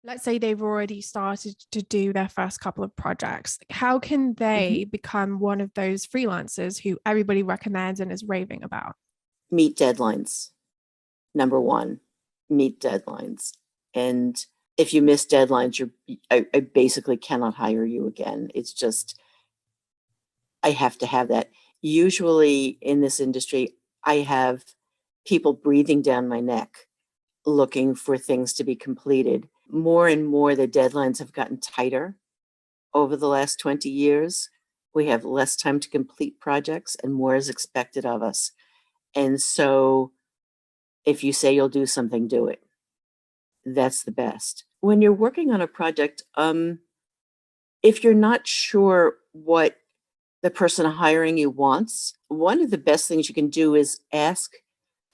let's say they've already started to do their first couple of projects, how can Mhm. they become one of those freelancers who everybody recommends and is raving about? Meet deadlines. Number one, meet deadlines. And if you miss deadlines, I basically cannot hire you again. It's just, I have to have that. Usually in this industry, I have people breathing down my neck looking for things to be completed. More and more, the deadlines have gotten tighter over the last 20 years. We have less time to complete projects and more is expected of us. And so if you say you'll do something, do it. That's the best. When you're working on a project, if you're not sure what the person hiring you wants, one of the best things you can do is ask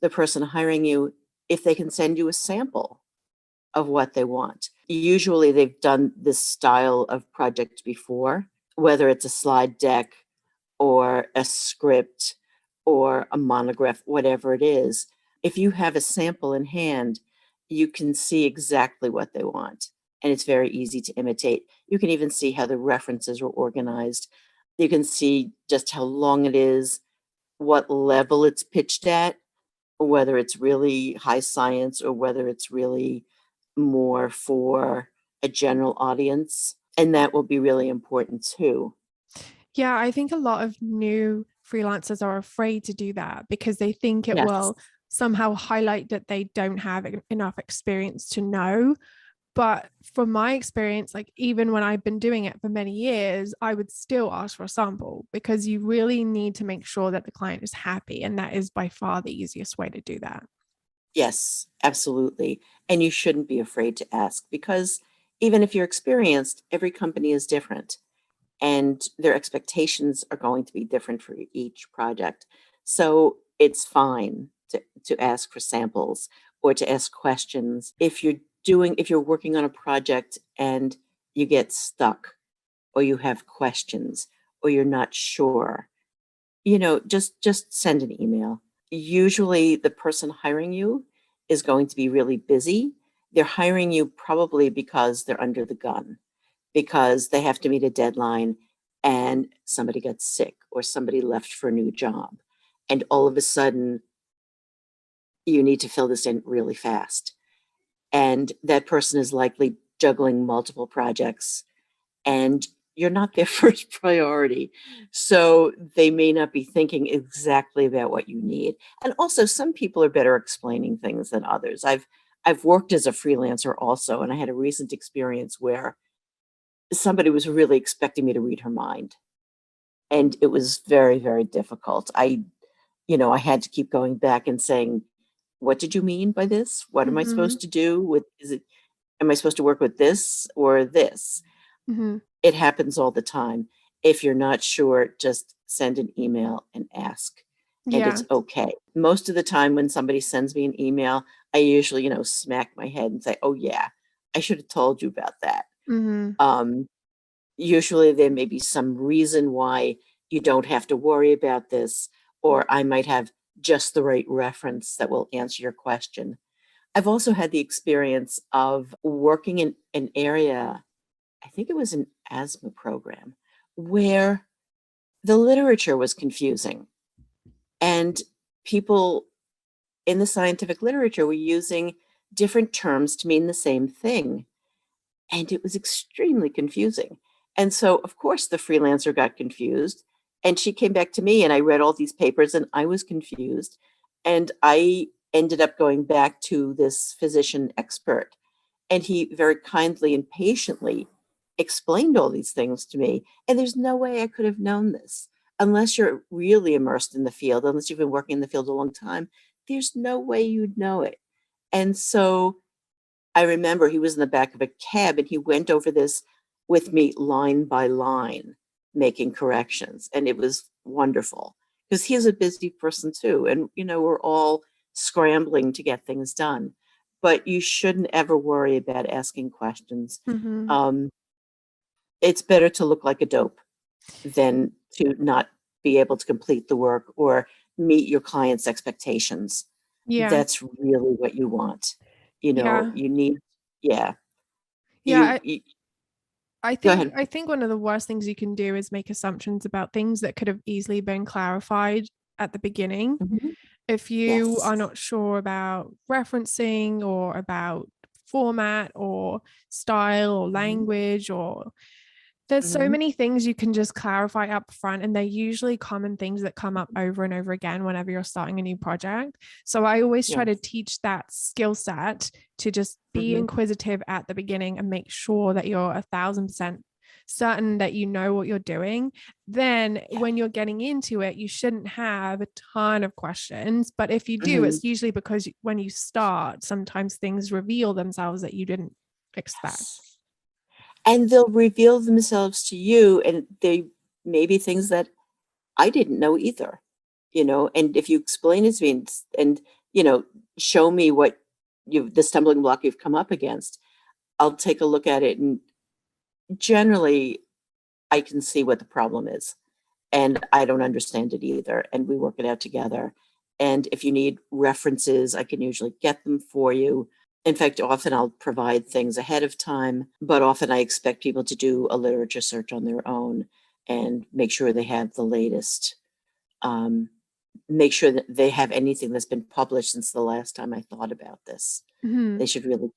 the person hiring you if they can send you a sample of what they want. Usually they've done this style of project before, whether it's a slide deck or a script or a monograph, whatever it is. If you have a sample in hand, you can see exactly what they want. And it's very easy to imitate. You can even see how the references are organized. You can see just how long it is, what level it's pitched at, whether it's really high science or whether it's really more for a general audience. And that will be really important too. Yeah, I think a lot of new freelancers are afraid to do that because they think it Yes. will somehow highlight that they don't have enough experience to know. But from my experience, like even when I've been doing it for many years, I would still ask for a sample because you really need to make sure that the client is happy. And that is by far the easiest way to do that. Yes, absolutely. And you shouldn't be afraid to ask because even if you're experienced, every company is different and their expectations are going to be different for each project. So it's fine to ask for samples or to ask questions. If you're working on a project and you get stuck or you have questions or you're not sure, just send an email. Usually the person hiring you is going to be really busy. They're hiring you probably because they're under the gun, because they have to meet a deadline and somebody got sick or somebody left for a new job. And all of a sudden, you need to fill this in really fast. And that person is likely juggling multiple projects and you're not their first priority. So they may not be thinking exactly about what you need. And also some people are better explaining things than others. I've worked as a freelancer also, and I had a recent experience where somebody was really expecting me to read her mind. And it was very, very difficult. I had to keep going back and saying, what did you mean by this? What am I Mm-hmm. supposed to do with, am I supposed to work with this or this? Mm-hmm. It happens all the time. If you're not sure, just send an email and ask, and it's Yeah. okay. Most of the time when somebody sends me an email, I usually, smack my head and say, oh yeah, I should have told you about that. Mm-hmm. Um, Usually there may be some reason why you don't have to worry about this, or I might have just the right reference that will answer your question. I've also had the experience of working in an area, I think it was an asthma program, where the literature was confusing. And people in the scientific literature were using different terms to mean the same thing. And it was extremely confusing. And so, of course, the freelancer got confused. And she came back to me, and I read all these papers, and I was confused. And I ended up going back to this physician expert. And he very kindly and patiently explained all these things to me. And there's no way I could have known this unless you're really immersed in the field, unless you've been working in the field a long time. There's no way you'd know it. And so I remember he was in the back of a cab and he went over this with me line by line, making corrections. And it was wonderful because he's a busy person too. And, we're all scrambling to get things done. But you shouldn't ever worry about asking questions. Mm-hmm. Um, it's better to look like a dope than to not be able to complete the work or meet your client's expectations. Yeah. That's really what you want. Yeah. You need, yeah. Yeah, You I go think ahead. I think one of the worst things you can do is make assumptions about things that could have easily been clarified at the beginning. Mhm. If you Yes. are not sure about referencing or about format or style or Mhm. language, or there's so Mhm. many things you can just clarify up front, and they're usually common things that come up over and over again whenever you're starting a new project. So I always try to Yes. teach that skill set to just be Mhm. inquisitive at the beginning and make sure that you're 1,000% certain that you know what you're doing. Then Yeah. when you're getting into it, you shouldn't have a ton of questions, but if you do, Mhm. it's usually because when you start, sometimes things reveal themselves that you didn't expect. Yes. And they'll reveal themselves to you, and they may be things that I didn't know either, and if you explain it to me and, you know, show me what the stumbling block you've come up against, I'll take a look at it, and generally I can see what the problem is, and I don't understand it either, and we work it out together. And if you need references, I can usually get them for you. In fact, often I'll provide things ahead of time, but often I expect people to do a literature search on their own and make sure they have the latest. Um, Make sure that they have anything that's been published since the last time I thought about this. Mhm. They should really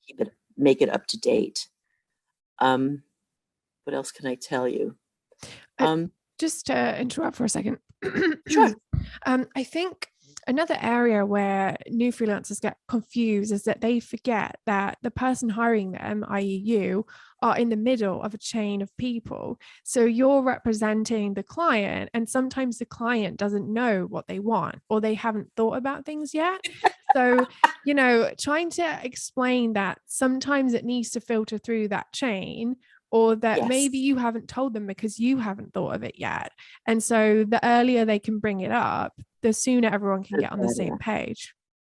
make it up to date. Um, what else can I tell you? Uh, Um, just to interrupt for a second, sure. I think another area where new freelancers get confused is that they forget that the person hiring them, i.e., you, are in the middle of a chain of people. So you're representing the client, and sometimes the client doesn't know what they want or they haven't thought about things yet. So, trying to explain that sometimes it needs to filter through that chain, or that maybe Yes. you haven't told them because you haven't thought of it yet. And so the earlier they can bring it up, the sooner everyone can The get on the same better. page.